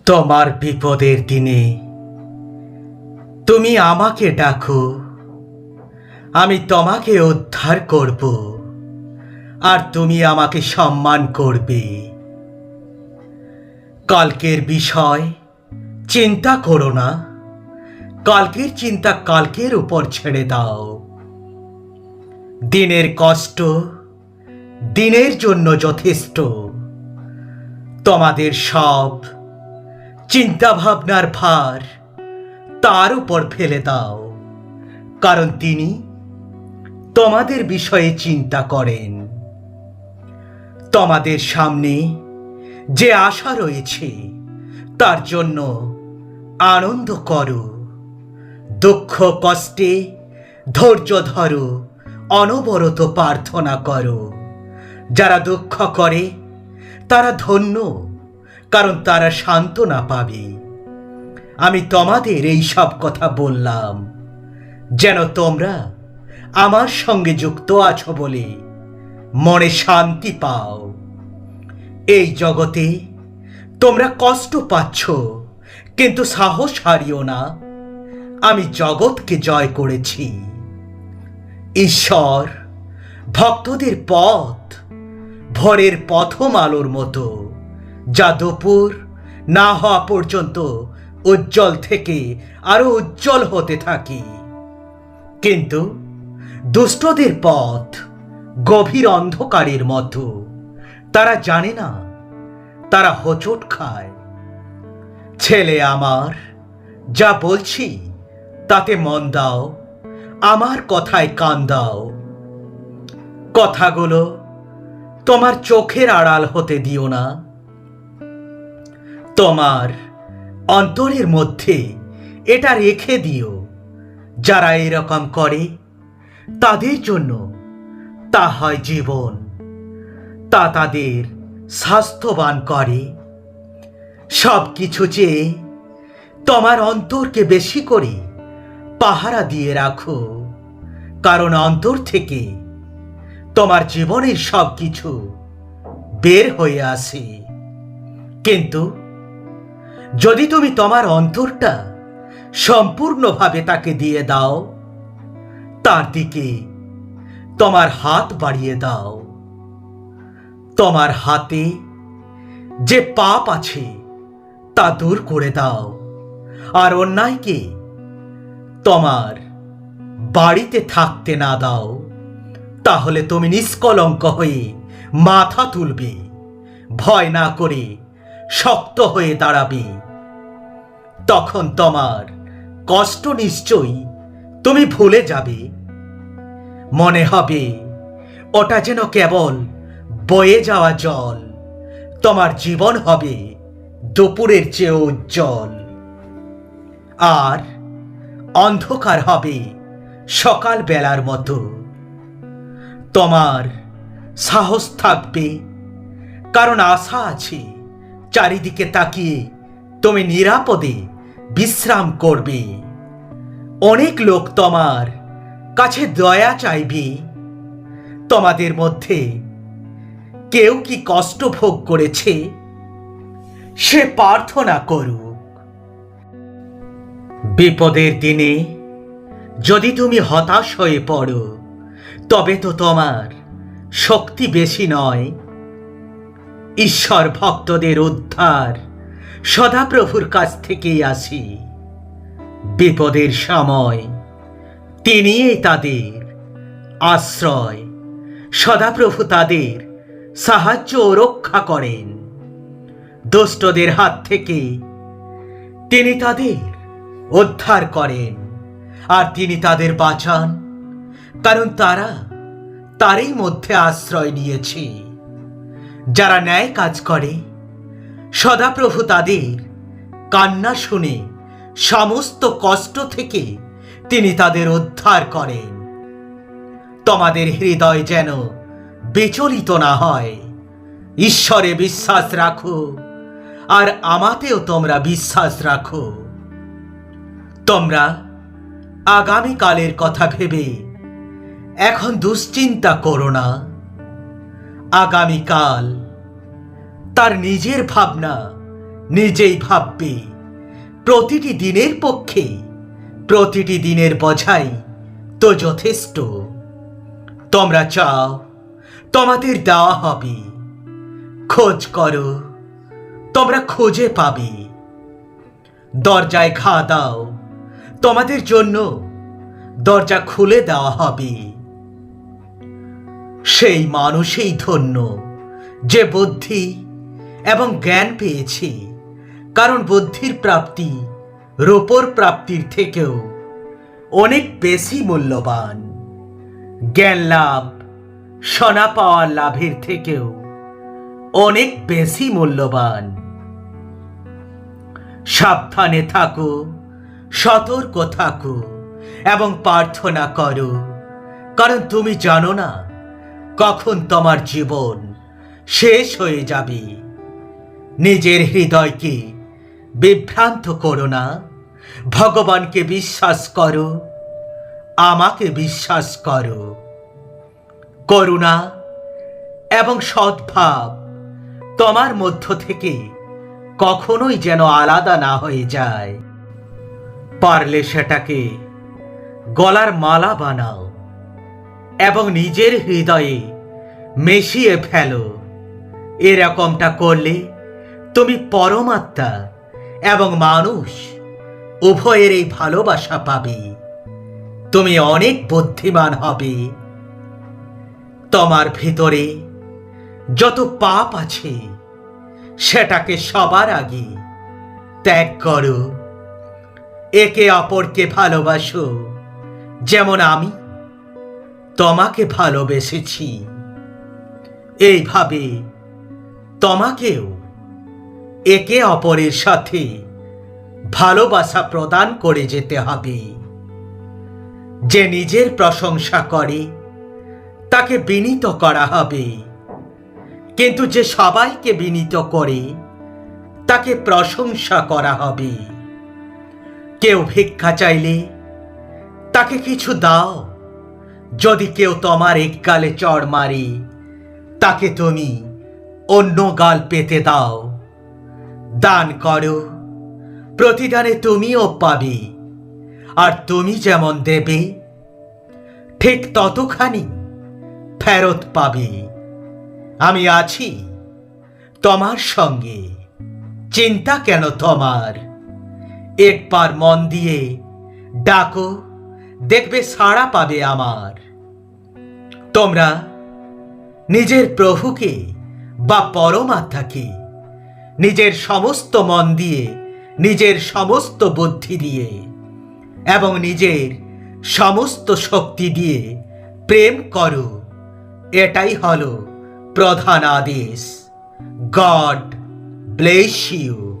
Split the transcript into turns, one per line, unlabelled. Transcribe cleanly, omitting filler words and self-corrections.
তোমার বিপদের দিনে তুমি আমাকে ডাকো, আমি তোমাকে উদ্ধার করব, আর তুমি আমাকে সম্মান করবে। কালকের বিষয় চিন্তা করো না, কালকের চিন্তা কালকের উপর ছেড়ে দাও। দিনের কষ্ট দিনের জন্য যথেষ্ট। তোমাদের সব চিন্তা ভাবনার ভার তার উপর ফেলে দাও, কারণ তিনি তোমাদের বিষয়ে চিন্তা করেন। তোমাদের সামনে যে আশা রয়েছে তার জন্য আনন্দ করো, দুঃখ কষ্টে ধৈর্য ধরো, অনবরত প্রার্থনা করো। যারা দুঃখ করে তারা ধন্য, কারণ তারা সান্ত্বনা পাবে। আমি তোমাদের এই সব কথা বললাম যেন তোমরা আমার সঙ্গে যুক্ত আছো বলে মনে শান্তি পাও। এই জগতে তোমরা কষ্ট পাচ্ছ, কিন্তু সাহস হারিও না। আমি জগৎকে জয় করেছি। ঈশ্বর ভক্তদের পথ ভোরের প্রথম আলোর মতো, যা দুপুর না হওয়া পর্যন্ত উজ্জ্বল থেকে আরো উজ্জ্বল হতে থাকে। কিন্তু দুষ্টদের পথ গভীর অন্ধকারের মতো, তারা জানে না, তারা হোঁচট খায়। ছেলে আমার, যা বলছি তাতে মন দাও, আমার কথায় কান দাও। কথাগুলো তোমার চোখের আড়াল হতে দিও না। তোমার অন্তরের মধ্যে এটা রেখে দিও। যারা এরকম করে তাদের জন্য তা হয় জীবন, তা তাদের স্বাস্থ্যবান করে। সব কিছু চেয়ে তোমার অন্তরকে বেশি করে পাহারা দিয়ে রাখো, কারণ অন্তর থেকে তোমার জীবনের সব কিছু বের হয়ে আসে। কিন্তু যদি তুমি তোমার অন্তরটা সম্পূর্ণভাবে তাকে দিয়ে দাও, তার দিকে তোমার হাত বাড়িয়ে দাও, তোমার হাতে যে পাপ আছে তা দূর করে দাও, আর অন্যায়কে তোমার বাড়িতে থাকতে না দাও, তাহলে তুমি নিষ্কলঙ্ক হয়ে মাথা তুলবে, ভয় না করে শক্ত হয়ে দাঁড়াবে। তখন তোমার কষ্ট নিশ্চয়ই তুমি ভুলে যাবে। মনে হবে ওটা যেন কেবল বয়ে যাওয়া জল। তোমার জীবন হবে দুপুরের চেয়ে উজ্জ্বল, আর অন্ধকার হবে সকাল বেলার মতো। তোমার সাহস থাকবে, কারণ আশা আছে। চারিদিকে তাকিয়ে তুমি নিরাপদে বিশ্রাম করবে। অনেক লোক তোমার কাছে দয়া চাইবে। তোমাদের মধ্যে কেউ কি কষ্ট ভোগ করেছে, সে প্রার্থনা করুক। বিপদের দিনে যদি তুমি হতাশ হয়ে পড়ো, তবে তো তোমার শক্তি বেশি নয়। ঈশ্বর ভক্তদের উদ্ধার সদাপ্রভুর কাছ থেকেই আসে। বিপদের সময় তিনিই তাদের আশ্রয়। সদাপ্রভু তাদের সাহায্য ও রক্ষা করেন। দুষ্টদের হাত থেকে তিনি তাদের উদ্ধার করেন, আর তিনি তাদের বাঁচান, কারণ তারা তারই মধ্যে আশ্রয় নিয়েছে। যারা ন্যায় কাজ করে, সদাপ্রভু তাদের কান্না শুনে সমস্ত কষ্ট থেকে তিনি তাদের উদ্ধার করেন। তোমাদের হৃদয় যেন বিচলিত না হয়। ঈশ্বরে বিশ্বাস রাখো, আর আমাতেও তোমরা বিশ্বাস রাখো। তোমরা আগামীকালের কথা ভেবে এখন দুশ্চিন্তা করো না। আগামীকাল তার নিজের ভাবনা নিজেই ভাববে প্রতিটি দিনের পক্ষে প্রতিটি দিনের বোঝাই তো যথেষ্ট। তোমরা চাও তোমাদের দেওয়া হবে, খোঁজ করো তোমরা খুঁজে পাবে। দরজায় ঘা দাও, তোমাদের জন্য দরজা খুলে দেওয়া হবে। সেই মানুষই ধন্য যে বুদ্ধি এবং জ্ঞান পেয়েছে, কারণ বুদ্ধির প্রাপ্তি রূপোর প্রাপ্তির থেকেও অনেক বেশি মূল্যবান। জ্ঞান লাভ সোনা পাওয়ার লাভের থেকেও অনেক বেশি মূল্যবান। সাবধানে থাকো, সতর্ক থাকো এবং প্রার্থনা করো, কারণ তুমি জানো না কখন তোমার জীবন শেষ হয়ে যাবে। নিজের হৃদয়কে বিভ্রান্ত করো না, ভগবানকে বিশ্বাস করো, আমাকে বিশ্বাস করো। করুণা এবং সদ্ভাব তোমার মধ্য থেকে কখনোই যেন আলাদা না হয়ে যায়। পারলে সেটাকে গলার মালা বানাও এবং নিজের হৃদয়ে মিশিয়ে ফেলো। এরকমটা করলে তুমি পরমাত্মা এবং মানুষ উভয়ের এই ভালোবাসা পাবে। তুমি অনেক বুদ্ধিমান হবে। তোমার ভিতরে যত পাপ আছে সেটাকে সবার আগে ত্যাগ করো। একে অপরকে ভালোবাসো যেমন আমি তোমাকে ভালোবেসেছি। এইভাবে তোমাকেও একে অপরের সাথে ভালোবাসা প্রদান করে যেতে হবে। যে নিজের প্রশংসা করে তাকে বিনীত করা হবে, কিন্তু যে সবাইকে বিনীত করে তাকে প্রশংসা করা হবে। কেউ ভিক্ষা চাইলে তাকে কিছু দাও। যদি কেউ তোমার এক গালে চড় মারে তাকে তুমি অন্য গাল পেতে দাও। দান করো, প্রতিদানে তুমিও পাবে। আর তুমি যেমন দেবে ঠিক ততখানি ফেরত পাবে। আমি আছি তোমার সঙ্গে, চিন্তা কেন তোমার? একবার মন দিয়ে ডাকো, দেখবে সাড়া পাবে আমার। তোমরা নিজের প্রভুকে বা পরমাত্মাকে নিজের সমস্ত মন দিয়ে, নিজের সমস্ত বুদ্ধি দিয়ে এবং নিজের সমস্ত শক্তি দিয়ে প্রেম করো। এটাই হলো প্রধান আদেশ। God bless you.